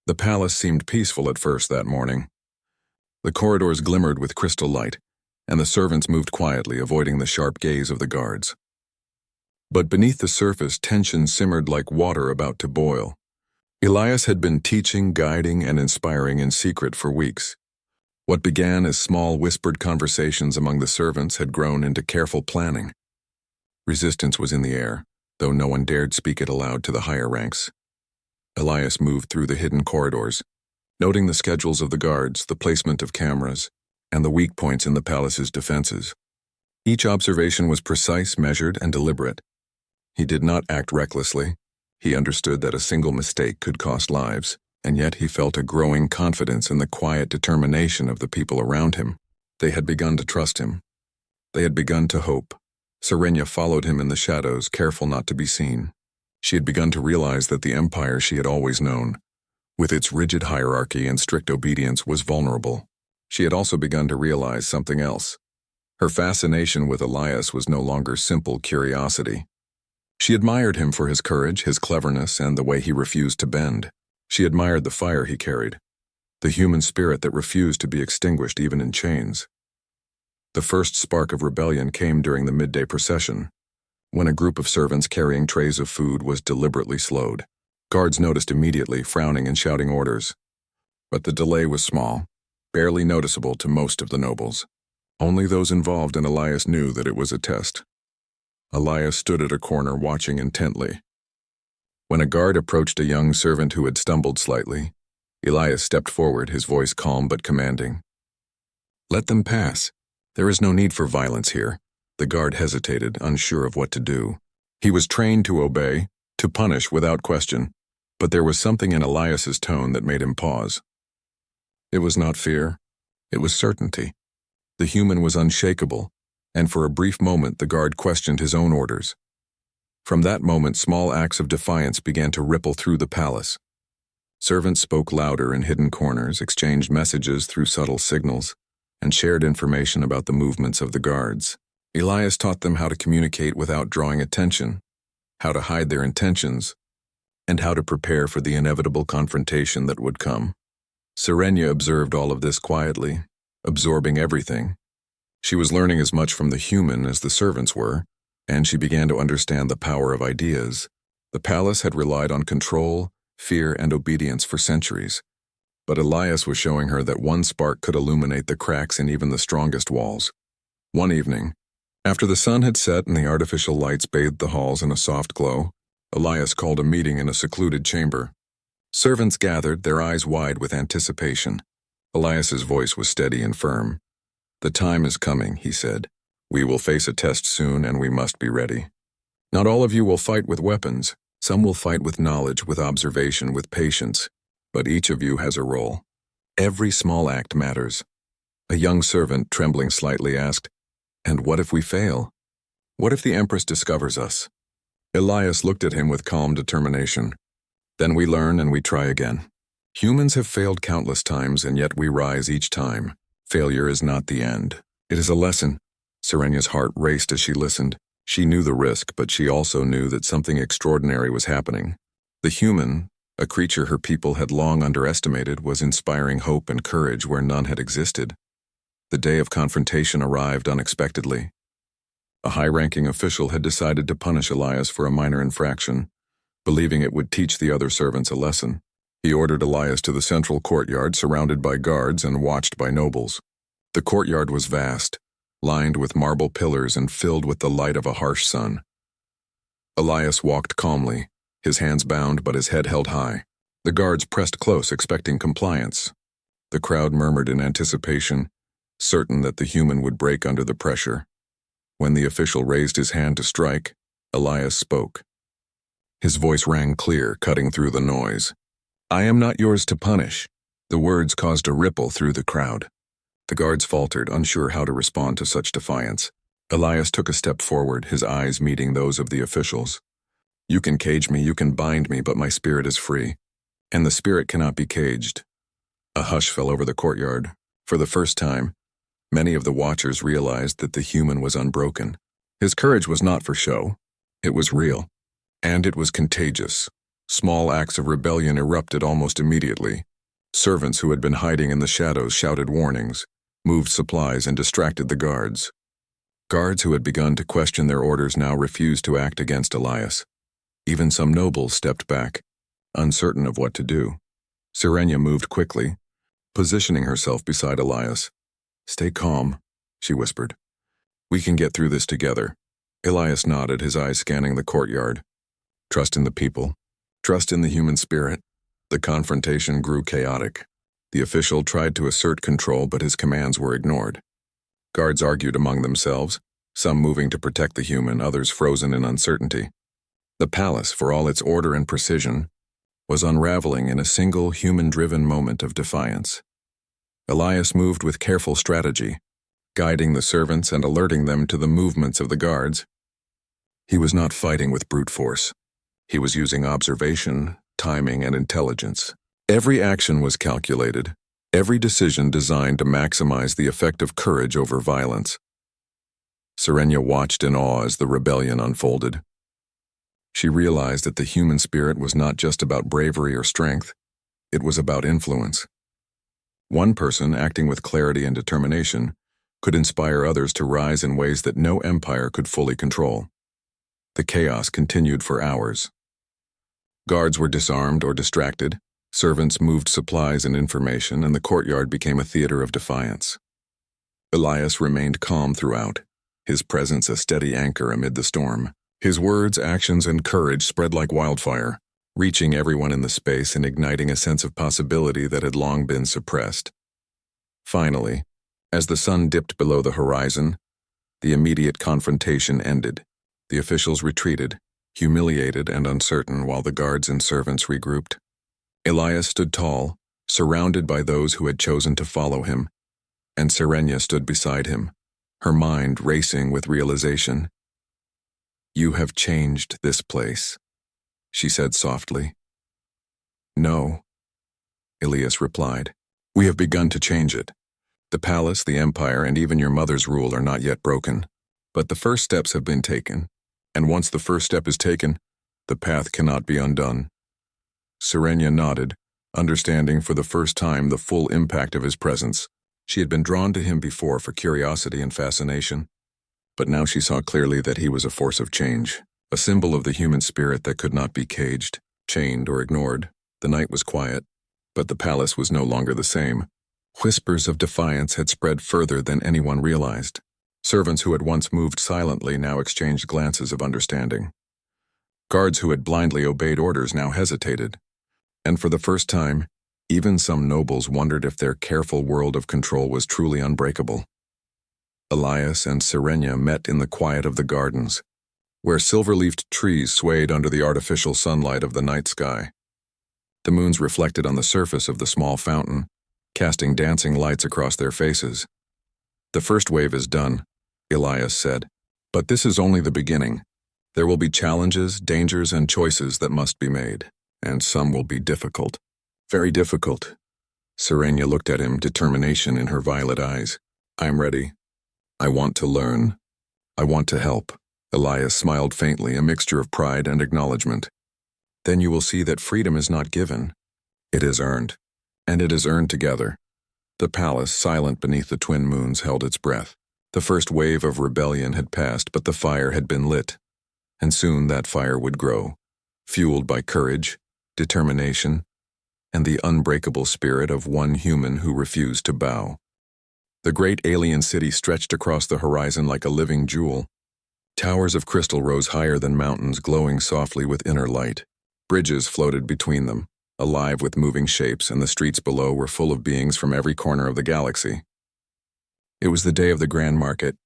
The palace seemed peaceful at first that morning. The corridors glimmered with crystal light, and the servants moved quietly, avoiding the sharp gaze of the guards. But beneath the surface, tension simmered like water about to boil. Elias had been teaching, guiding, and inspiring in secret for weeks. What began as small whispered conversations among the servants had grown into careful planning. Resistance was in the air, though no one dared speak it aloud to the higher ranks. Elias moved through the hidden corridors, noting the schedules of the guards, the placement of cameras, and the weak points in the palace's defenses. Each observation was precise, measured, and deliberate. He did not act recklessly. He understood that a single mistake could cost lives, and yet he felt a growing confidence in the quiet determination of the people around him. They had begun to trust him. They had begun to hope. Serenia followed him in the shadows, careful not to be seen. She had begun to realize that the empire she had always known, with its rigid hierarchy and strict obedience, was vulnerable. She had also begun to realize something else. Her fascination with Elias was no longer simple curiosity. She admired him for his courage, his cleverness, and the way he refused to bend. She admired the fire he carried, the human spirit that refused to be extinguished even in chains. The first spark of rebellion came during the midday procession, when a group of servants carrying trays of food was deliberately slowed. Guards noticed immediately, frowning and shouting orders. But the delay was small, barely noticeable to most of the nobles. Only those involved in Elias knew that it was a test. Elias stood at a corner watching intently. When a guard approached a young servant who had stumbled slightly, Elias stepped forward, his voice calm but commanding. "Let them pass. There is no need for violence here." The guard hesitated, unsure of what to do. He was trained to obey, to punish without question, but there was something in Elias's tone that made him pause. It was not fear, it was certainty. The human was unshakable, and for a brief moment the guard questioned his own orders. From that moment, small acts of defiance began to ripple through the palace. Servants spoke louder in hidden corners, exchanged messages through subtle signals, and shared information about the movements of the guards. Elias taught them how to communicate without drawing attention, how to hide their intentions, and how to prepare for the inevitable confrontation that would come. Serenia observed all of this quietly, absorbing everything. She was learning as much from the human as the servants were, and she began to understand the power of ideas. The palace had relied on control, fear, and obedience for centuries, but Elias was showing her that one spark could illuminate the cracks in even the strongest walls. One evening, after the sun had set and the artificial lights bathed the halls in a soft glow, Elias called a meeting in a secluded chamber. Servants gathered, their eyes wide with anticipation. Elias's voice was steady and firm. "The time is coming," he said. "We will face a test soon, and we must be ready. Not all of you will fight with weapons. Some will fight with knowledge, with observation, with patience. But each of you has a role. Every small act matters." A young servant, trembling slightly, asked, "And what if we fail? What if the Empress discovers us?" Elias looked at him with calm determination. "Then we learn and we try again. Humans have failed countless times, and yet we rise each time. Failure is not the end. It is a lesson." Serenia's heart raced as she listened. She knew the risk, but she also knew that something extraordinary was happening. The human, a creature her people had long underestimated, was inspiring hope and courage where none had existed. The day of confrontation arrived unexpectedly. A high-ranking official had decided to punish Elias for a minor infraction, believing it would teach the other servants a lesson. He ordered Elias to the central courtyard, surrounded by guards and watched by nobles. The courtyard was vast, lined with marble pillars and filled with the light of a harsh sun. Elias walked calmly, his hands bound but his head held high. The guards pressed close, expecting compliance. The crowd murmured in anticipation, certain that the human would break under the pressure. When the official raised his hand to strike, Elias spoke. His voice rang clear, cutting through the noise. "I am not yours to punish." The words caused a ripple through the crowd. The guards faltered, unsure how to respond to such defiance. Elias took a step forward, his eyes meeting those of the officials. "You can cage me, you can bind me, but my spirit is free. And the spirit cannot be caged." A hush fell over the courtyard. For the first time, many of the watchers realized that the human was unbroken. His courage was not for show. It was real. And it was contagious. Small acts of rebellion erupted almost immediately. Servants who had been hiding in the shadows shouted warnings, moved supplies, and distracted the guards. Guards who had begun to question their orders now refused to act against Elias. Even some nobles stepped back, uncertain of what to do. Sirenia moved quickly, positioning herself beside Elias. "Stay calm," she whispered. "We can get through this together." Elias nodded, his eyes scanning the courtyard. Trust in the people. Trust in the human spirit. The confrontation grew chaotic. The official tried to assert control, but his commands were ignored. Guards argued among themselves, some moving to protect the human, others frozen in uncertainty. The palace, for all its order and precision, was unraveling in a single human-driven moment of defiance. Elias moved with careful strategy, guiding the servants and alerting them to the movements of the guards. He was not fighting with brute force. He was using observation, timing, and intelligence. Every action was calculated, every decision designed to maximize the effect of courage over violence. Sirenia watched in awe as the rebellion unfolded. She realized that the human spirit was not just about bravery or strength, it was about influence. One person, acting with clarity and determination, could inspire others to rise in ways that no empire could fully control. The chaos continued for hours. Guards were disarmed or distracted, servants moved supplies and information, and the courtyard became a theater of defiance. Elias remained calm throughout, his presence a steady anchor amid the storm. His words, actions, and courage spread like wildfire, reaching everyone in the space and igniting a sense of possibility that had long been suppressed. Finally, as the sun dipped below the horizon, the immediate confrontation ended. The officials retreated, humiliated and uncertain, while the guards and servants regrouped. Elias stood tall, surrounded by those who had chosen to follow him, and Sirenia stood beside him, her mind racing with realization. "You have changed this place," she said softly. "No," Elias replied. "We have begun to change it. The palace, the empire, and even your mother's rule are not yet broken. But the first steps have been taken, and once the first step is taken, the path cannot be undone." Sirenia nodded, understanding for the first time the full impact of his presence. She had been drawn to him before for curiosity and fascination, but now she saw clearly that he was a force of change, a symbol of the human spirit that could not be caged, chained, or ignored. The night was quiet, but the palace was no longer the same. Whispers of defiance had spread further than anyone realized. Servants who had once moved silently now exchanged glances of understanding. Guards who had blindly obeyed orders now hesitated, and for the first time, even some nobles wondered if their careful world of control was truly unbreakable. Elias and Sirenia met in the quiet of the gardens, where silver-leafed trees swayed under the artificial sunlight of the night sky. The moons reflected on the surface of the small fountain, casting dancing lights across their faces. "The first wave is done," Elias said, "but this is only the beginning. There will be challenges, dangers, and choices that must be made, and some will be difficult. Very difficult." Sirenia looked at him, determination in her violet eyes. "I'm ready. I want to learn. I want to help." Elias smiled faintly, a mixture of pride and acknowledgement. "Then you will see that freedom is not given. It is earned, and it is earned together." The palace, silent beneath the twin moons, held its breath. The first wave of rebellion had passed, but the fire had been lit, and soon that fire would grow, fueled by courage, determination, and the unbreakable spirit of one human who refused to bow. The great alien city stretched across the horizon like a living jewel. Towers of crystal rose higher than mountains, glowing softly with inner light. Bridges floated between them, alive with moving shapes, and the streets below were full of beings from every corner of the galaxy. It was the day of the grand market,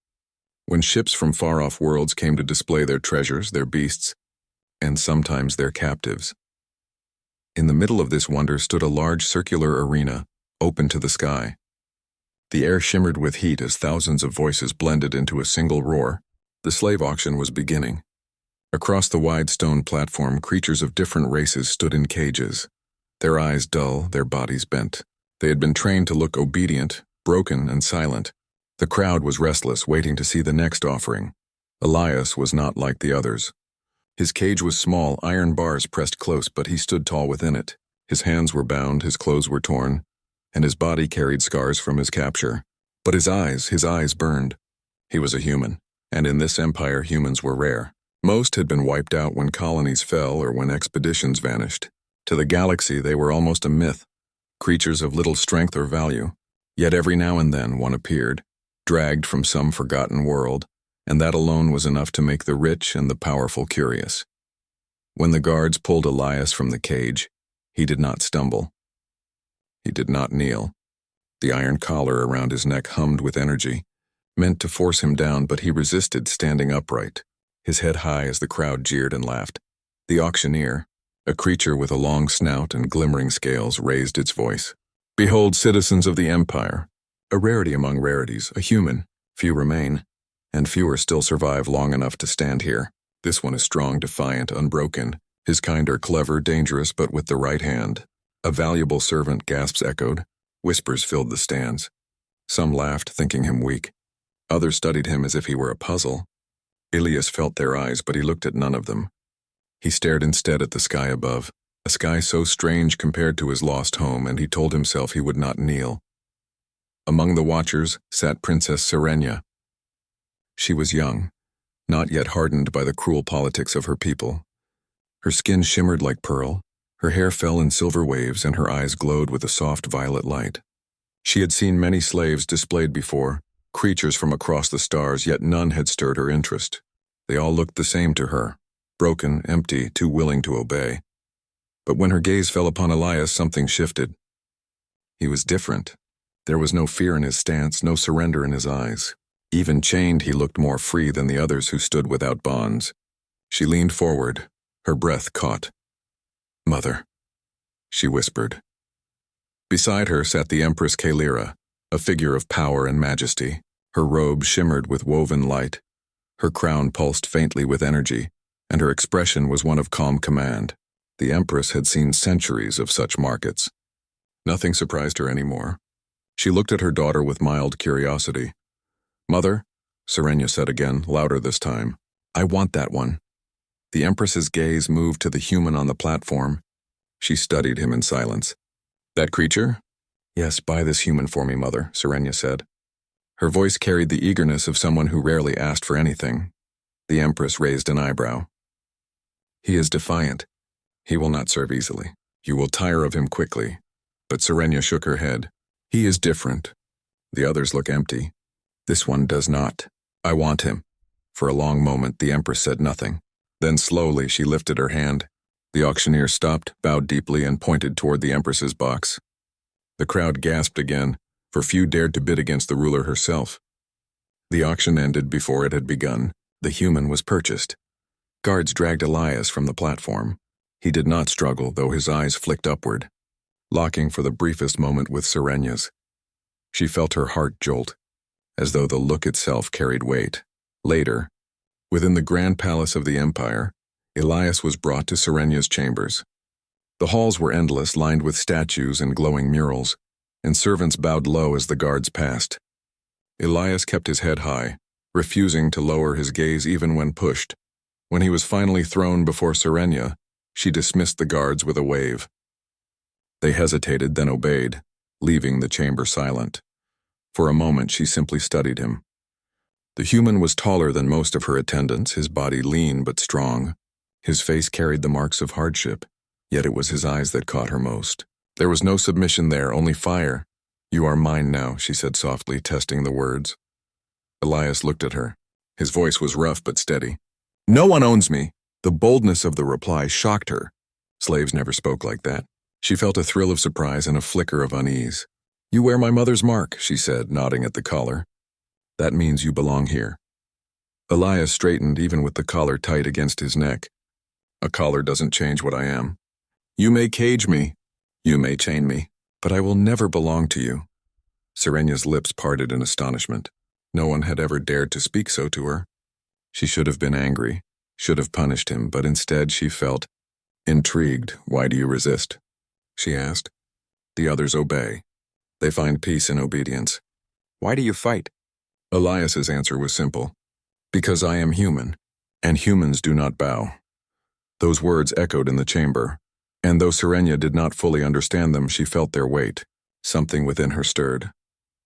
when ships from far-off worlds came to display their treasures, their beasts, and sometimes their captives. In the middle of this wonder stood a large circular arena, open to the sky. The air shimmered with heat as thousands of voices blended into a single roar. The slave auction was beginning. Across the wide stone platform, creatures of different races stood in cages, their eyes dull, their bodies bent. They had been trained to look obedient, broken, and silent. The crowd was restless, waiting to see the next offering. Elias was not like the others. His cage was small, iron bars pressed close, but he stood tall within it. His hands were bound, his clothes were torn, and his body carried scars from his capture. But his eyes burned. He was a human, and in this empire humans were rare. Most had been wiped out when colonies fell or when expeditions vanished. To the galaxy they were almost a myth, creatures of little strength or value. Yet every now and then one appeared, dragged from some forgotten world, and that alone was enough to make the rich and the powerful curious. When the guards pulled Elias from the cage, he did not stumble. He did not kneel. The iron collar around his neck hummed with energy, meant to force him down, but he resisted, standing upright, his head high as the crowd jeered and laughed. The auctioneer, a creature with a long snout and glimmering scales, raised its voice. "Behold, citizens of the Empire, a rarity among rarities, a human. Few remain, and fewer still survive long enough to stand here. This one is strong, defiant, unbroken. His kind are clever, dangerous, but with the right hand." A valuable servant, gasps echoed. Whispers filled the stands. Some laughed, thinking him weak. Others studied him as if he were a puzzle. Elias felt their eyes, but he looked at none of them. He stared instead at the sky above, a sky so strange compared to his lost home, and he told himself he would not kneel. Among the watchers sat Princess Serenia. She was young, not yet hardened by the cruel politics of her people. Her skin shimmered like pearl, her hair fell in silver waves, and her eyes glowed with a soft violet light. She had seen many slaves displayed before, creatures from across the stars, yet none had stirred her interest. They all looked the same to her, broken, empty, too willing to obey. But when her gaze fell upon Elias, something shifted. He was different. There was no fear in his stance, no surrender in his eyes. Even chained, he looked more free than the others who stood without bonds. She leaned forward, her breath caught. "Mother," she whispered. Beside her sat the Empress Kaelira, a figure of power and majesty. Her robe shimmered with woven light. Her crown pulsed faintly with energy, and her expression was one of calm command. The Empress had seen centuries of such markets. Nothing surprised her anymore. She looked at her daughter with mild curiosity. "Mother," Serenia said again, louder this time, "I want that one." The Empress's gaze moved to the human on the platform. She studied him in silence. "That creature?" "Yes, buy this human for me, Mother," Serenia said. Her voice carried the eagerness of someone who rarely asked for anything. The Empress raised an eyebrow. "He is defiant. He will not serve easily. You will tire of him quickly." But Serenia shook her head. "He is different. The others look empty. This one does not. I want him." For a long moment, the Empress said nothing. Then slowly she lifted her hand. The auctioneer stopped, bowed deeply, and pointed toward the Empress's box. The crowd gasped again, for few dared to bid against the ruler herself. The auction ended before it had begun. The human was purchased. Guards dragged Elias from the platform. He did not struggle, though his eyes flicked upward, locking for the briefest moment with Serenia's. She felt her heart jolt, as though the look itself carried weight. Later, within the grand palace of the Empire, Elias was brought to Serenia's chambers. The halls were endless, lined with statues and glowing murals, and servants bowed low as the guards passed. Elias kept his head high, refusing to lower his gaze even when pushed. When he was finally thrown before Serenia, she dismissed the guards with a wave. They hesitated, then obeyed, leaving the chamber silent. For a moment she simply studied him. The human was taller than most of her attendants, his body lean but strong. His face carried the marks of hardship, yet it was his eyes that caught her most. There was no submission there, only fire. "You are mine now," she said softly, testing the words. Elias looked at her. His voice was rough but steady. "No one owns me." The boldness of the reply shocked her. Slaves never spoke like that. She felt a thrill of surprise and a flicker of unease. "You wear my mother's mark," she said, nodding at the collar. "That means you belong here." Elias straightened, even with the collar tight against his neck. "A collar doesn't change what I am. You may cage me, you may chain me, but I will never belong to you." Serenia's lips parted in astonishment. No one had ever dared to speak so to her. She should have been angry, should have punished him, but instead she felt intrigued. "Why do you resist?" she asked. "The others obey. They find peace in obedience. Why do you fight?" Elias's answer was simple. "Because I am human, and humans do not bow." Those words echoed in the chamber, and though Serenia did not fully understand them, she felt their weight. Something within her stirred,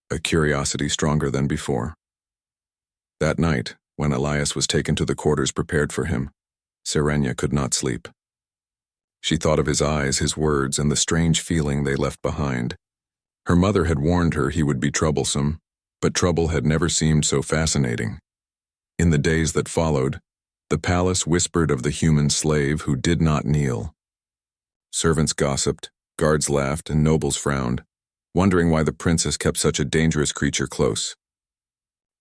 a curiosity stronger than before. That night, when Elias was taken to the quarters prepared for him, Serenia could not sleep. She thought of his eyes, his words, and the strange feeling they left behind. Her mother had warned her he would be troublesome, but trouble had never seemed so fascinating. In the days that followed, the palace whispered of the human slave who did not kneel. Servants gossiped, guards laughed, and nobles frowned, wondering why the princess kept such a dangerous creature close.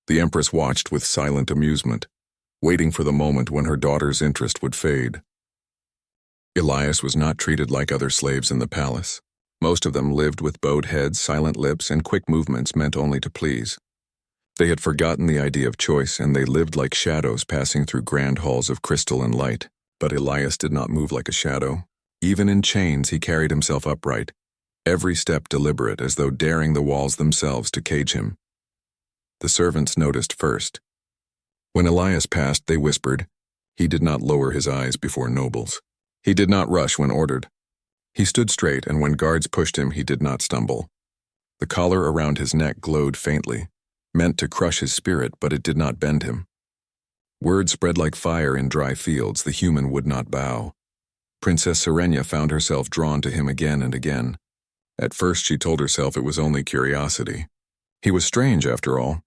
The empress watched with silent amusement, waiting for the moment when her daughter's interest would fade. Elias was not treated like other slaves in the palace. Most of them lived with bowed heads, silent lips, and quick movements meant only to please. They had forgotten the idea of choice, and they lived like shadows passing through grand halls of crystal and light. But Elias did not move like a shadow. Even in chains, he carried himself upright, every step deliberate, as though daring the walls themselves to cage him. The servants noticed first. When Elias passed, they whispered. He did not lower his eyes before nobles. He did not rush when ordered. He stood straight, and when guards pushed him, he did not stumble. The collar around his neck glowed faintly, meant to crush his spirit, but it did not bend him. Word spread like fire in dry fields. The human would not bow. Princess Serenia found herself drawn to him again and again. At first she told herself it was only curiosity. He was strange, after all.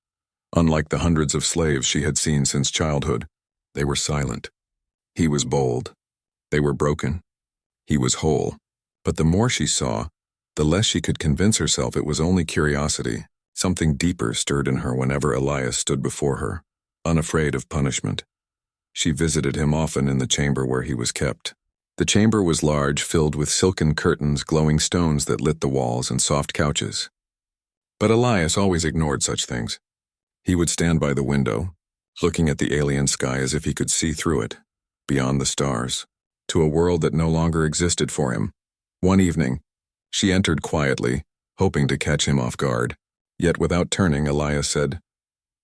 Unlike the hundreds of slaves she had seen since childhood, they were silent. He was bold. They were broken. He was whole. But the more she saw, the less she could convince herself it was only curiosity. Something deeper stirred in her whenever Elias stood before her, unafraid of punishment. She visited him often in the chamber where he was kept. The chamber was large, filled with silken curtains, glowing stones that lit the walls, and soft couches. But Elias always ignored such things. He would stand by the window, looking at the alien sky as if he could see through it, beyond the stars, to a world that no longer existed for him. One evening, she entered quietly, hoping to catch him off guard. Yet without turning, Elias said,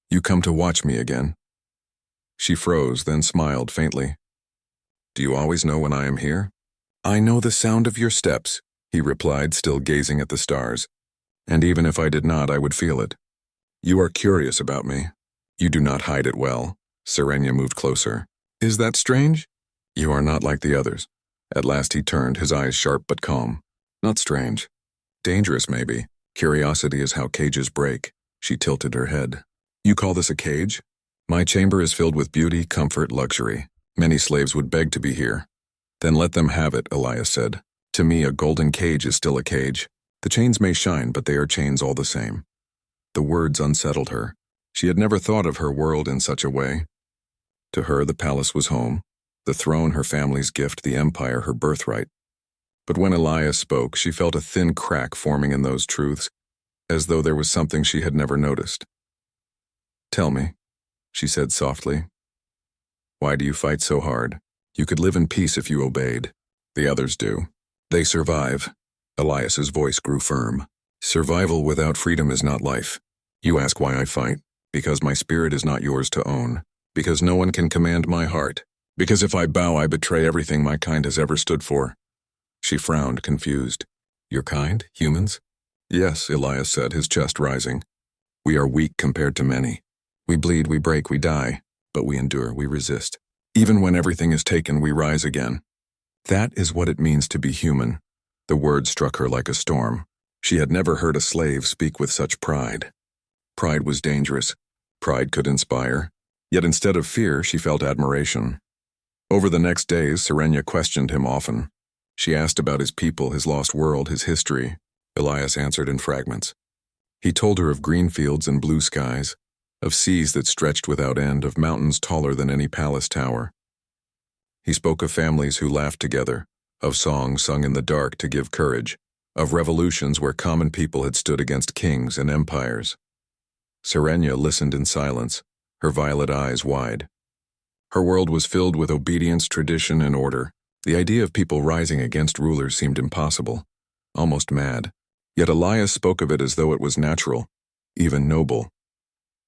"You come to watch me again?" She froze, then smiled faintly. "Do you always know when I am here?" "I know the sound of your steps," he replied, still gazing at the stars. "And even if I did not, I would feel it." "You are curious about me. You do not hide it well." Serenia moved closer. "Is that strange?" "You are not like the others." At last he turned, his eyes sharp but calm. "Not strange. Dangerous, maybe. Curiosity is how cages break." She tilted her head. "You call this a cage? My chamber is filled with beauty, comfort, luxury. Many slaves would beg to be here." "Then let them have it," Elias said. "To me, a golden cage is still a cage. The chains may shine, but they are chains all the same." The words unsettled her. She had never thought of her world in such a way. To her, the palace was home, the throne her family's gift, the empire her birthright. But when Elias spoke, she felt a thin crack forming in those truths, as though there was something she had never noticed. "Tell me," she said softly. "Why do you fight so hard? You could live in peace if you obeyed. The others do. They survive." Elias's voice grew firm. "Survival without freedom is not life. You ask why I fight. Because my spirit is not yours to own. Because no one can command my heart. Because if I bow, I betray everything my kind has ever stood for." She frowned, confused. "Your kind? Humans?" "Yes," Elias said, his chest rising. "We are weak compared to many. We bleed, we break, we die. But we endure, we resist. Even when everything is taken, we rise again. That is what it means to be human." The word struck her like a storm. She had never heard a slave speak with such pride. Pride was dangerous. Pride could inspire. Yet instead of fear, she felt admiration. Over the next days, Serenia questioned him often. She asked about his people, his lost world, his history. Elias answered in fragments. He told her of green fields and blue skies, of seas that stretched without end, of mountains taller than any palace tower. He spoke of families who laughed together, of songs sung in the dark to give courage, of revolutions where common people had stood against kings and empires. Serenia listened in silence, her violet eyes wide. Her world was filled with obedience, tradition, and order. The idea of people rising against rulers seemed impossible, almost mad. Yet Elias spoke of it as though it was natural, even noble.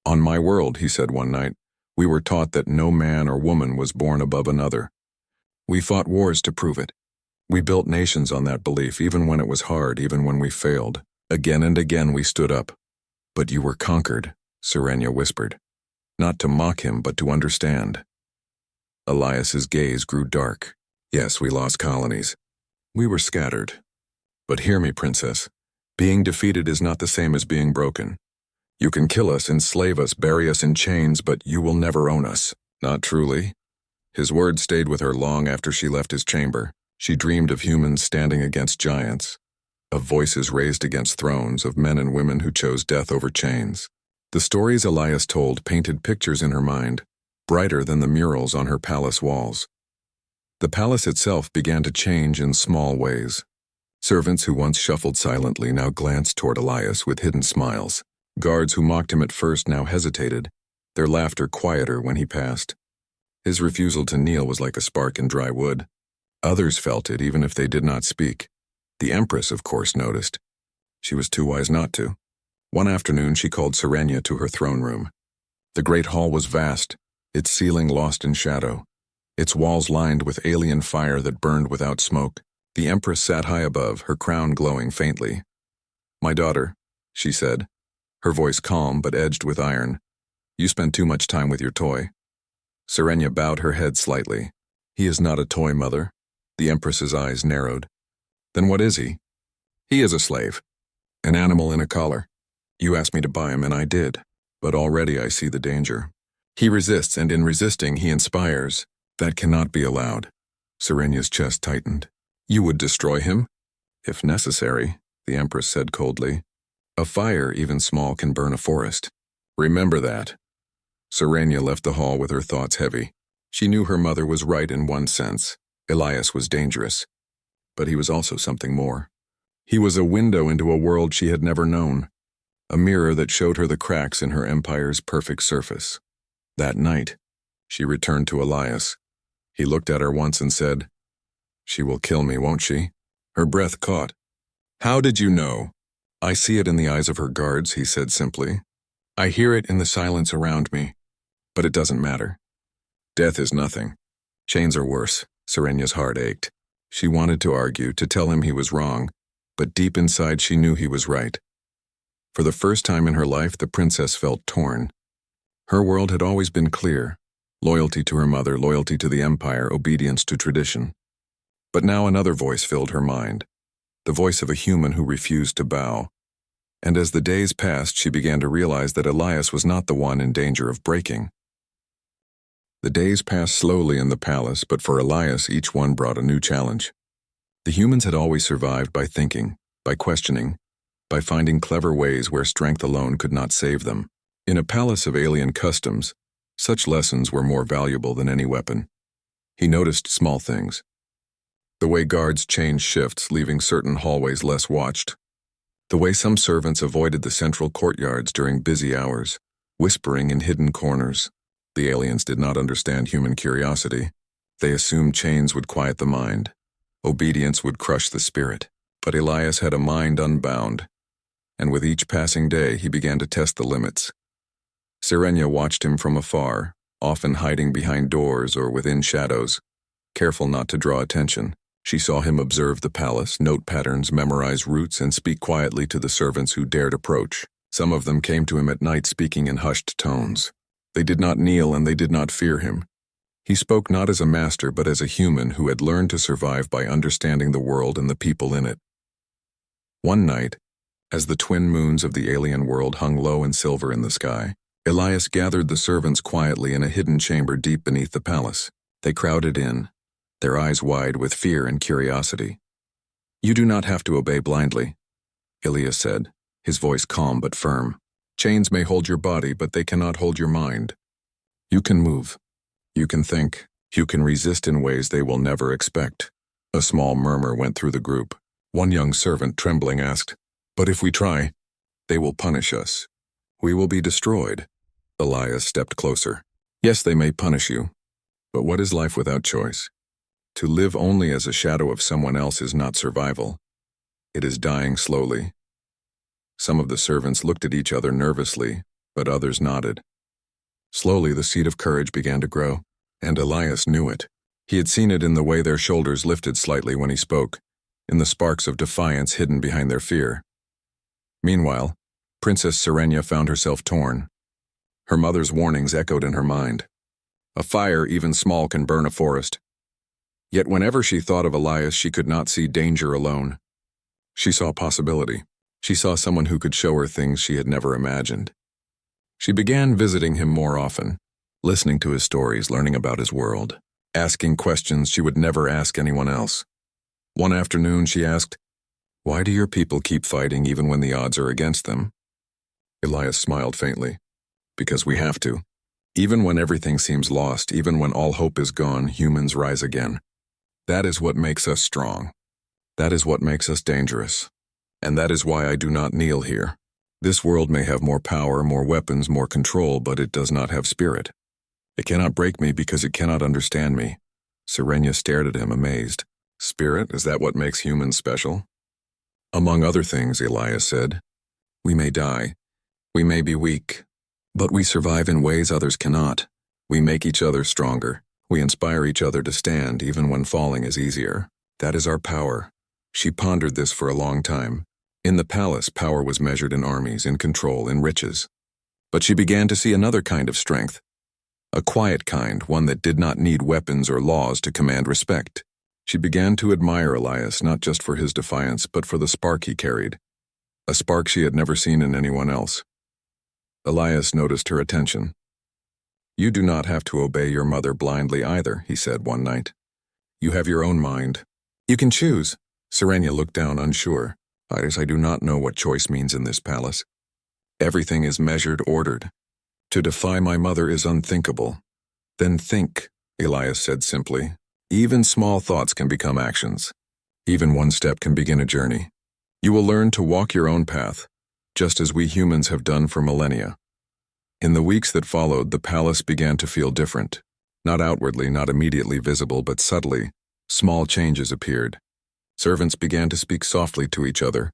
"On my world," he said one night, "we were taught that no man or woman was born above another. We fought wars to prove it. We built nations on that belief, even when it was hard, even when we failed. Again and again we stood up. But you were conquered, Serenia whispered. Not to mock him, but to understand. Elias's gaze grew dark. Yes, we lost colonies. We were scattered. But hear me, princess. Being defeated is not the same as being broken. You can kill us, enslave us, bury us in chains, but you will never own us. Not truly. His words stayed with her long after she left his chamber. She dreamed of humans standing against giants, of voices raised against thrones, of men and women who chose death over chains. The stories Elias told painted pictures in her mind, brighter than the murals on her palace walls. The palace itself began to change in small ways. Servants who once shuffled silently now glanced toward Elias with hidden smiles. Guards who mocked him at first now hesitated, their laughter quieter when he passed. His refusal to kneel was like a spark in dry wood. Others felt it even if they did not speak. The Empress, of course, noticed. She was too wise not to. One afternoon she called Serenia to her throne room. The great hall was vast, its ceiling lost in shadow, its walls lined with alien fire that burned without smoke. The Empress sat high above, her crown glowing faintly. "My daughter," she said, her voice calm but edged with iron, "you spend too much time with your toy." Serenia bowed her head slightly. "He is not a toy, mother." The Empress's eyes narrowed. "Then what is he?" "He is a slave. An animal in a collar. You asked me to buy him, and I did. But already I see the danger. He resists, and in resisting he inspires. That cannot be allowed." Serenia's chest tightened. "You would destroy him?" "If necessary," the Empress said coldly. "A fire, even small, can burn a forest. Remember that." Serenia left the hall with her thoughts heavy. She knew her mother was right in one sense. Elias was dangerous. But he was also something more. He was a window into a world she had never known, a mirror that showed her the cracks in her empire's perfect surface. That night, she returned to Elias. He looked at her once and said, "She will kill me, won't she?" Her breath caught. "How did you know?" "I see it in the eyes of her guards," he said simply. "I hear it in the silence around me. But it doesn't matter. Death is nothing. Chains are worse." Serenia's heart ached. She wanted to argue, to tell him he was wrong, but deep inside she knew he was right. For the first time in her life, the princess felt torn. Her world had always been clear: loyalty to her mother, loyalty to the empire, obedience to tradition. But now another voice filled her mind, the voice of a human who refused to bow. And as the days passed, she began to realize that Elias was not the one in danger of breaking. The days passed slowly in the palace, but for Elias, each one brought a new challenge. The humans had always survived by thinking, by questioning, by finding clever ways where strength alone could not save them. In a palace of alien customs, such lessons were more valuable than any weapon. He noticed small things. The way guards changed shifts, leaving certain hallways less watched. The way some servants avoided the central courtyards during busy hours, whispering in hidden corners. The aliens did not understand human curiosity. They assumed chains would quiet the mind. Obedience would crush the spirit. But Elias had a mind unbound, and with each passing day he began to test the limits. Serenia watched him from afar, often hiding behind doors or within shadows, careful not to draw attention. She saw him observe the palace, note patterns, memorize routes, and speak quietly to the servants who dared approach. Some of them came to him at night speaking in hushed tones. They did not kneel and they did not fear him. He spoke not as a master but as a human who had learned to survive by understanding the world and the people in it. One night, as the twin moons of the alien world hung low and silver in the sky, Elias gathered the servants quietly in a hidden chamber deep beneath the palace. They crowded in, their eyes wide with fear and curiosity. "You do not have to obey blindly," Elias said, his voice calm but firm. "Chains may hold your body, but they cannot hold your mind. You can move. You can think. You can resist in ways they will never expect." A small murmur went through the group. One young servant, trembling, asked, "But if we try, they will punish us. We will be destroyed." Elias stepped closer. "Yes, they may punish you. But what is life without choice? To live only as a shadow of someone else is not survival. It is dying slowly." Some of the servants looked at each other nervously, but others nodded. Slowly the seed of courage began to grow, and Elias knew it. He had seen it in the way their shoulders lifted slightly when he spoke, in the sparks of defiance hidden behind their fear. Meanwhile, Princess Serenia found herself torn. Her mother's warnings echoed in her mind. A fire, even small, can burn a forest. Yet whenever she thought of Elias, she could not see danger alone. She saw possibility. She saw someone who could show her things she had never imagined. She began visiting him more often, listening to his stories, learning about his world, asking questions she would never ask anyone else. One afternoon she asked, "Why do your people keep fighting even when the odds are against them?" Elias smiled faintly. "Because we have to. Even when everything seems lost, even when all hope is gone, humans rise again. That is what makes us strong. That is what makes us dangerous. And that is why I do not kneel here. This world may have more power, more weapons, more control, but it does not have spirit. It cannot break me because it cannot understand me." Serenia stared at him, amazed. "Spirit, is that what makes humans special?" "Among other things," Elias said. "We may die. We may be weak. But we survive in ways others cannot. We make each other stronger. We inspire each other to stand even when falling is easier. That is our power." She pondered this for a long time. In the palace, power was measured in armies, in control, in riches. But she began to see another kind of strength. A quiet kind, one that did not need weapons or laws to command respect. She began to admire Elias not just for his defiance, but for the spark he carried. A spark she had never seen in anyone else. Elias noticed her attention. "You do not have to obey your mother blindly either," he said one night. "You have your own mind. You can choose." Serenia looked down, unsure. "I do not know what choice means in this palace. Everything is measured, ordered. To defy my mother is unthinkable." "Then think," Elias said simply. "Even small thoughts can become actions. Even one step can begin a journey. You will learn to walk your own path, just as we humans have done for millennia." In the weeks that followed, the palace began to feel different. Not outwardly, not immediately visible, but subtly, small changes appeared. Servants began to speak softly to each other,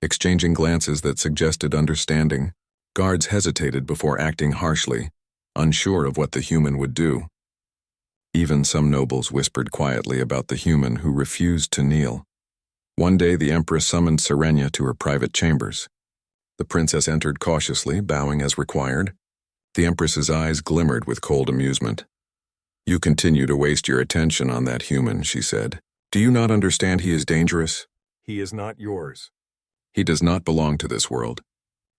exchanging glances that suggested understanding. Guards hesitated before acting harshly, unsure of what the human would do. Even some nobles whispered quietly about the human who refused to kneel. One day the empress summoned Serenia to her private chambers. The princess entered cautiously, bowing as required. The empress's eyes glimmered with cold amusement. "You continue to waste your attention on that human," she said. "Do you not understand he is dangerous? He is not yours. He does not belong to this world.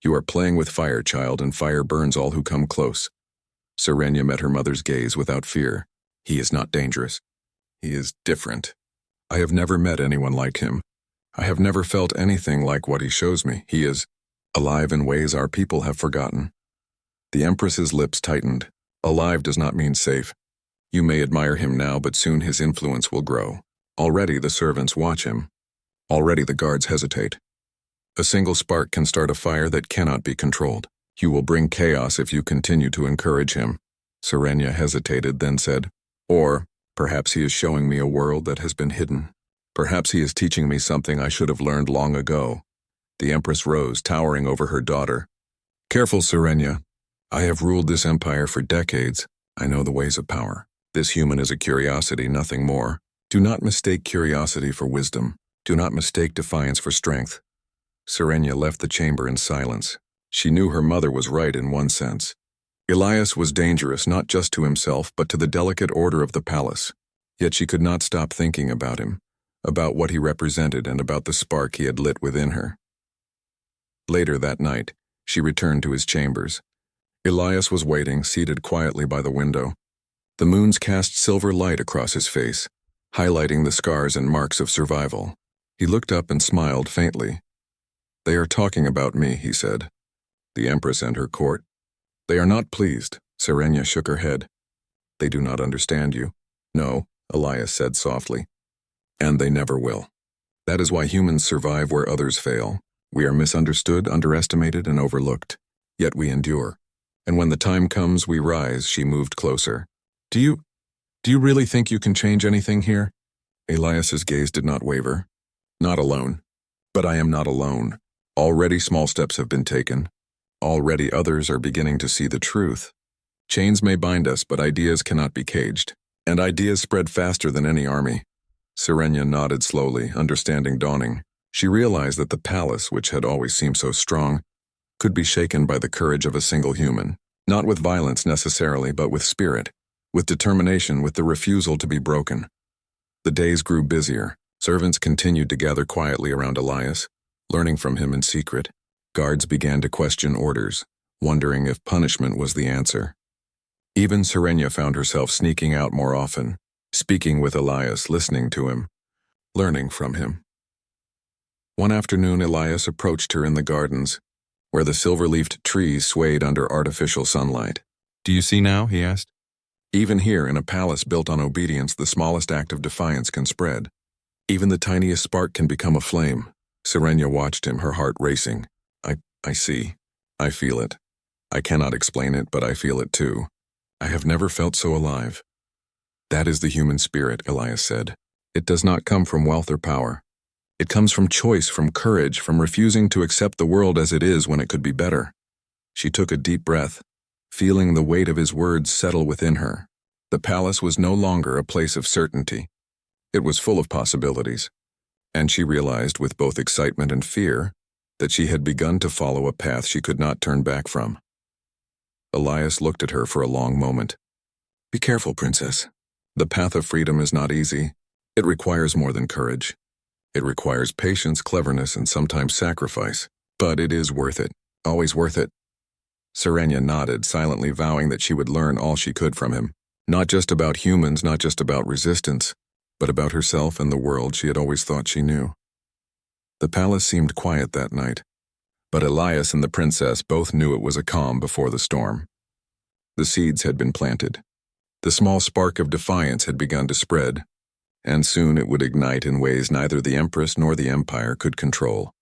You are playing with fire, child, and fire burns all who come close." Serenia met her mother's gaze without fear. "He is not dangerous. He is different. I have never met anyone like him. I have never felt anything like what he shows me. He is alive in ways our people have forgotten." The empress's lips tightened. Alive does not mean safe. You may admire him now, but soon his influence will grow. Already the servants watch him. Already the guards hesitate. A single spark can start a fire that cannot be controlled. You will bring chaos if you continue to encourage him. Serenia hesitated, then said, "Or perhaps he is showing me a world that has been hidden. Perhaps he is teaching me something I should have learned long ago." The empress rose, towering over her daughter. "Careful, Serenia. I have ruled this empire for decades. I know the ways of power. This human is a curiosity, nothing more. Do not mistake curiosity for wisdom. Do not mistake defiance for strength." Serenia left the chamber in silence. She knew her mother was right in one sense. Elias was dangerous not just to himself, but to the delicate order of the palace. Yet she could not stop thinking about him, about what he represented and about the spark he had lit within her. Later that night, she returned to his chambers. Elias was waiting, seated quietly by the window. The moons cast silver light across his face, highlighting the scars and marks of survival. He looked up and smiled faintly. "They are talking about me," he said. "The empress and her court. They are not pleased." Serenia shook her head. "They do not understand you." "No," Elias said softly. "And they never will. That is why humans survive where others fail. We are misunderstood, underestimated, and overlooked. Yet we endure. And when the time comes, we rise." She moved closer. Do you really think you can change anything here?" Elias's gaze did not waver. "Not alone. But I am not alone. Already small steps have been taken. Already others are beginning to see the truth. Chains may bind us, but ideas cannot be caged. And ideas spread faster than any army. Serenia nodded slowly, understanding dawning. She realized that the palace, which had always seemed so strong, could be shaken by the courage of a single human. Not with violence necessarily, but with spirit, with determination, with the refusal to be broken. The days grew busier. Servants continued to gather quietly around Elias, learning from him in secret. Guards began to question orders, wondering if punishment was the answer. Even Serenia found herself sneaking out more often, speaking with Elias, listening to him, learning from him. One afternoon, Elias approached her in the gardens, where the silver-leafed trees swayed under artificial sunlight. "Do you see now?" he asked. Even here, in a palace built on obedience, the smallest act of defiance can spread. Even the tiniest spark can become a flame. Serenia watched him, her heart racing. I see. I feel it. I cannot explain it, but I feel it too. I have never felt so alive." "That is the human spirit," Elias said. "It does not come from wealth or power. It comes from choice, from courage, from refusing to accept the world as it is when it could be better." She took a deep breath, feeling the weight of his words settle within her. The palace was no longer a place of certainty. It was full of possibilities, and she realized with both excitement and fear that she had begun to follow a path she could not turn back from. Elias looked at her for a long moment. "Be careful, princess. The path of freedom is not easy. It requires more than courage. It requires patience, cleverness, and sometimes sacrifice. But it is worth it. Always worth it." Serenia nodded, silently vowing that she would learn all she could from him. Not just about humans, not just about resistance, but about herself and the world she had always thought she knew. The palace seemed quiet that night, but Elias and the princess both knew it was a calm before the storm. The seeds had been planted. The small spark of defiance had begun to spread, and soon it would ignite in ways neither the Empress nor the Empire could control.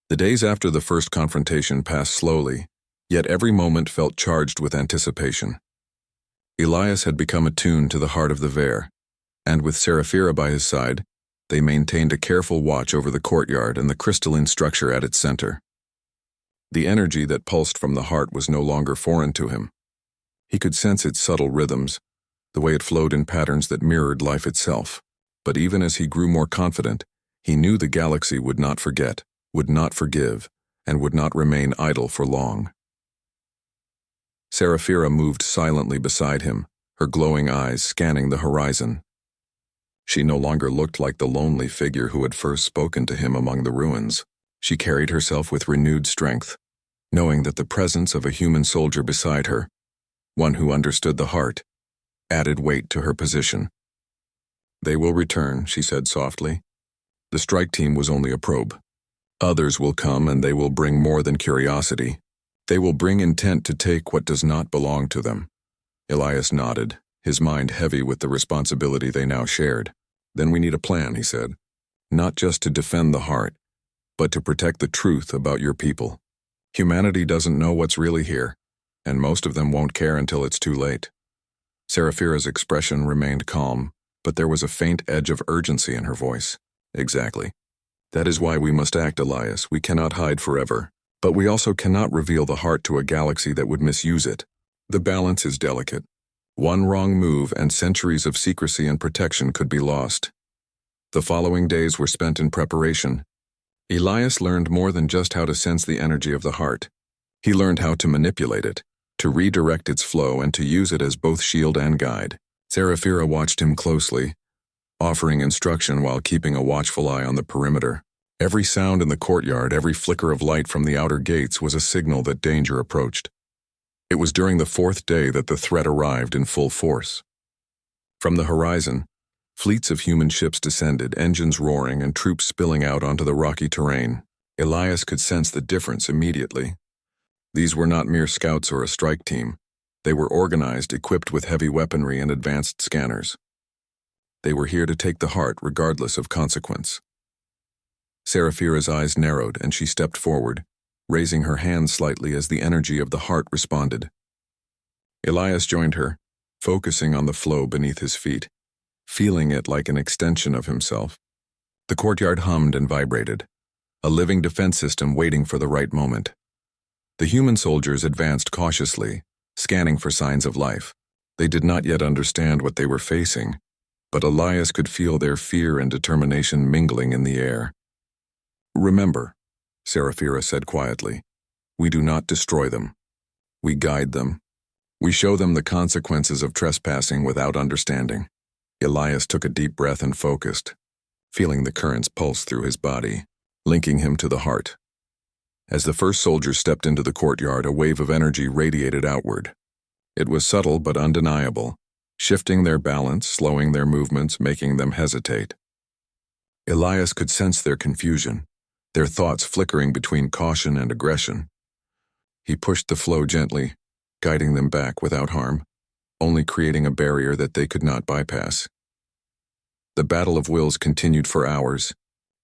The days after the first confrontation passed slowly, yet every moment felt charged with anticipation. Elias had become attuned to the heart of the Vare, and with Seraphira by his side, they maintained a careful watch over the courtyard and the crystalline structure at its center. The energy that pulsed from the heart was no longer foreign to him. He could sense its subtle rhythms, the way it flowed in patterns that mirrored life itself. But even as he grew more confident, he knew the galaxy would not forget, would not forgive, and would not remain idle for long. Seraphira moved silently beside him, her glowing eyes scanning the horizon. She no longer looked like the lonely figure who had first spoken to him among the ruins. She carried herself with renewed strength, knowing that the presence of a human soldier beside her, one who understood the heart, added weight to her position. "They will return," she said softly. "The strike team was only a probe. Others will come, and they will bring more than curiosity. They will bring intent to take what does not belong to them." Elias nodded, his mind heavy with the responsibility they now shared. "Then we need a plan," he said. "Not just to defend the heart, but to protect the truth about your people. Humanity doesn't know what's really here, and most of them won't care until it's too late." Seraphira's expression remained calm, but there was a faint edge of urgency in her voice. "Exactly. That is why we must act, Elias. We cannot hide forever, but we also cannot reveal the heart to a galaxy that would misuse it. The balance is delicate. One wrong move and centuries of secrecy and protection could be lost." The following days were spent in preparation. Elias learned more than just how to sense the energy of the heart. He learned how to manipulate it, to redirect its flow, and to use it as both shield and guide. Seraphira watched him closely, offering instruction while keeping a watchful eye on the perimeter. Every sound in the courtyard, every flicker of light from the outer gates was a signal that danger approached. It was during the fourth day that the threat arrived in full force. From the horizon, fleets of human ships descended, engines roaring and troops spilling out onto the rocky terrain. Elias could sense the difference immediately. These were not mere scouts or a strike team. They were organized, equipped with heavy weaponry and advanced scanners. They were here to take the heart regardless of consequence. Seraphira's eyes narrowed and she stepped forward, raising her hand slightly as the energy of the heart responded. Elias joined her, focusing on the flow beneath his feet, feeling it like an extension of himself. The courtyard hummed and vibrated, a living defense system waiting for the right moment. The human soldiers advanced cautiously, scanning for signs of life. They did not yet understand what they were facing, but Elias could feel their fear and determination mingling in the air. "Remember," Seraphira said quietly, "we do not destroy them. We guide them. We show them the consequences of trespassing without understanding." Elias took a deep breath and focused, feeling the currents pulse through his body, linking him to the heart. As the first soldier stepped into the courtyard, a wave of energy radiated outward. It was subtle but undeniable, shifting their balance, slowing their movements, making them hesitate. Elias could sense their confusion, their thoughts flickering between caution and aggression. He pushed the flow gently, guiding them back without harm, only creating a barrier that they could not bypass. The battle of wills continued for hours.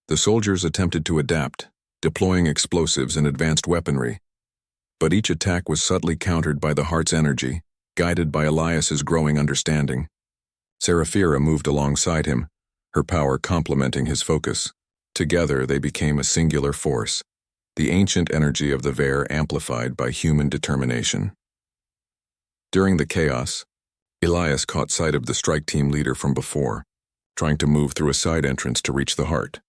The soldiers attempted to adapt, deploying explosives and advanced weaponry. But each attack was subtly countered by the heart's energy, guided by Elias's growing understanding. Seraphira moved alongside him, her power complementing his focus. Together they became a singular force, the ancient energy of the Vare amplified by human determination. During the chaos, Elias caught sight of the strike team leader from before, trying to move through a side entrance to reach the heart.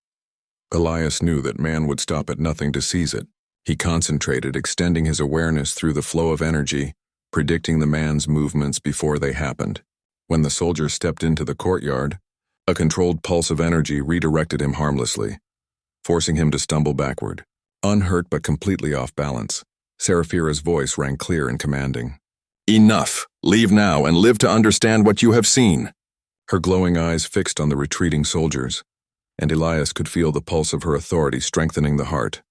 Elias knew that man would stop at nothing to seize it. He concentrated, extending his awareness through the flow of energy, predicting the man's movements before they happened. When the soldier stepped into the courtyard, a controlled pulse of energy redirected him harmlessly, forcing him to stumble backward. Unhurt but completely off balance, Seraphira's voice rang clear and commanding. "Enough! Leave now and live to understand what you have seen." Her glowing eyes fixed on the retreating soldiers, and Elias could feel the pulse of her authority strengthening the heart,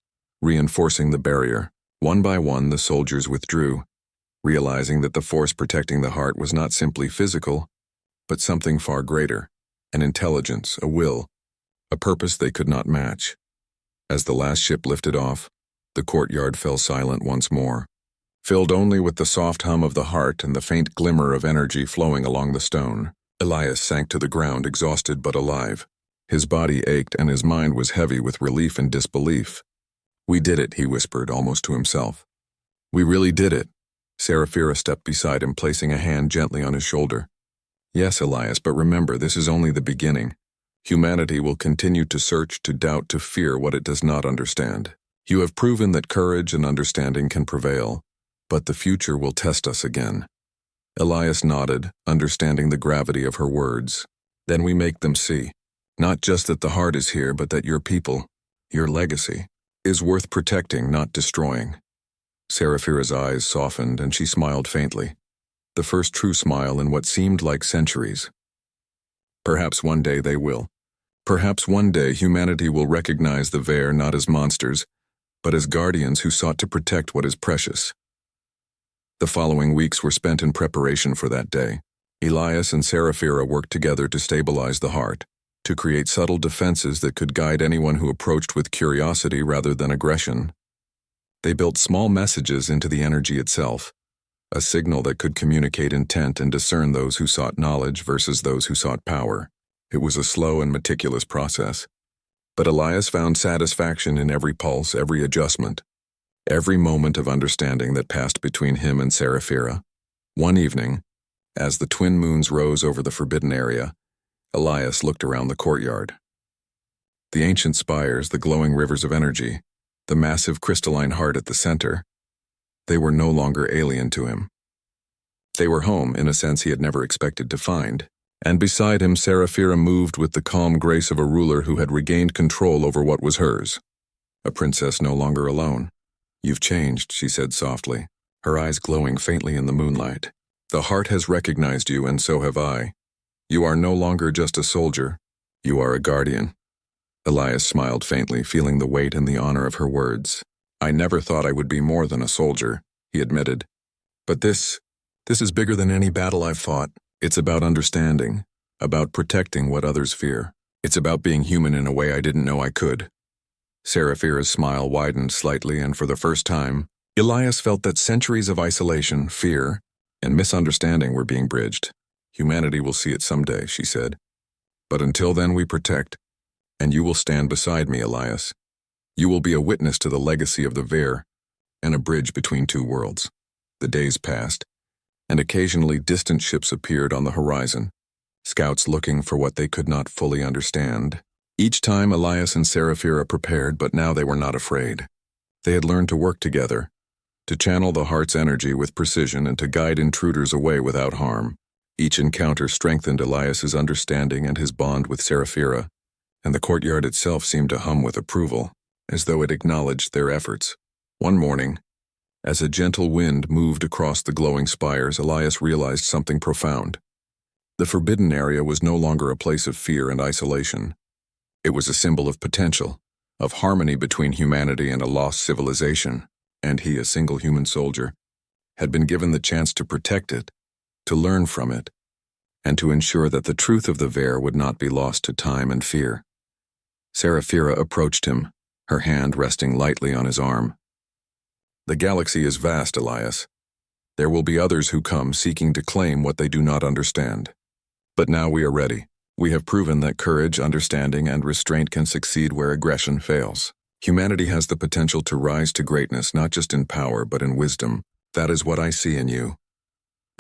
reinforcing the barrier. One by one, the soldiers withdrew, realizing that the force protecting the heart was not simply physical, but something far greater, an intelligence, a will, a purpose they could not match. As the last ship lifted off, the courtyard fell silent once more, filled only with the soft hum of the heart and the faint glimmer of energy flowing along the stone. Elias sank to the ground, exhausted but alive. His body ached and his mind was heavy with relief and disbelief. "We did it," he whispered, almost to himself. "We really did it." Seraphira stepped beside him, placing a hand gently on his shoulder. "Yes, Elias, but remember, this is only the beginning. Humanity will continue to search, to doubt, to fear what it does not understand. You have proven that courage and understanding can prevail, but the future will test us again." Elias nodded, understanding the gravity of her words. "Then we make them see, not just that the heart is here, but that your people, your legacy, is worth protecting, not destroying." Seraphira's eyes softened and she smiled faintly, the first true smile in what seemed like centuries. "Perhaps one day they will. Perhaps one day humanity will recognize the Vare not as monsters, but as guardians who sought to protect what is precious." The following weeks were spent in preparation for that day. Elias and Seraphira worked together to stabilize the heart, to create subtle defenses that could guide anyone who approached with curiosity rather than aggression. They built small messages into the energy itself, a signal that could communicate intent and discern those who sought knowledge versus those who sought power. It was a slow and meticulous process, but Elias found satisfaction in every pulse, every adjustment, every moment of understanding that passed between him and Seraphira. One evening, as the twin moons rose over the forbidden area, Elias looked around the courtyard. The ancient spires, the glowing rivers of energy, the massive crystalline heart at the center, they were no longer alien to him. They were home in a sense he had never expected to find, and beside him Seraphira moved with the calm grace of a ruler who had regained control over what was hers. A princess no longer alone. "You've changed," she said softly, her eyes glowing faintly in the moonlight. "The heart has recognized you, and so have I. You are no longer just a soldier. You are a guardian." Elias smiled faintly, feeling the weight and the honor of her words. "I never thought I would be more than a soldier," he admitted. "But this is bigger than any battle I've fought. It's about understanding, about protecting what others fear. It's about being human in a way I didn't know I could." Seraphira's smile widened slightly, and for the first time, Elias felt that centuries of isolation, fear, and misunderstanding were being bridged. "Humanity will see it someday," she said. "But until then we protect, and you will stand beside me, Elias. You will be a witness to the legacy of the Vare, and a bridge between two worlds." The days passed, and occasionally distant ships appeared on the horizon, scouts looking for what they could not fully understand. Each time Elias and Seraphira prepared, but now they were not afraid. They had learned to work together, to channel the heart's energy with precision and to guide intruders away without harm. Each encounter strengthened Elias's understanding and his bond with Seraphira, and the courtyard itself seemed to hum with approval, as though it acknowledged their efforts. One morning, as a gentle wind moved across the glowing spires, Elias realized something profound. The forbidden area was no longer a place of fear and isolation. It was a symbol of potential, of harmony between humanity and a lost civilization, and he, a single human soldier, had been given the chance to protect it, to learn from it, and to ensure that the truth of the Vare would not be lost to time and fear. Seraphira approached him, her hand resting lightly on his arm. "The galaxy is vast, Elias. There will be others who come seeking to claim what they do not understand. But now we are ready. We have proven that courage, understanding, and restraint can succeed where aggression fails. Humanity has the potential to rise to greatness not just in power but in wisdom. That is what I see in you."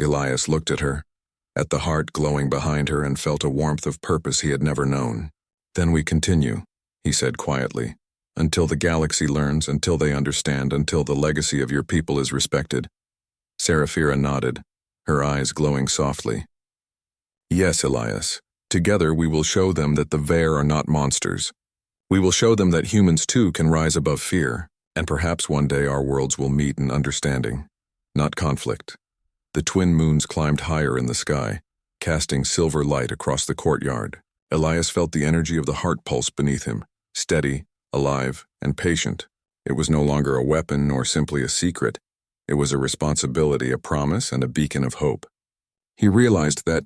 Elias looked at her, at the heart glowing behind her, and felt a warmth of purpose he had never known. "Then we continue," he said quietly, "until the galaxy learns, until they understand, until the legacy of your people is respected." Seraphira nodded, her eyes glowing softly. "Yes, Elias. Together we will show them that the Vare are not monsters. We will show them that humans too can rise above fear, and perhaps one day our worlds will meet in understanding, not conflict." The twin moons climbed higher in the sky, casting silver light across the courtyard. Elias felt the energy of the heart pulse beneath him, steady, alive, and patient. It was no longer a weapon nor simply a secret. It was a responsibility, a promise, and a beacon of hope. He realized that,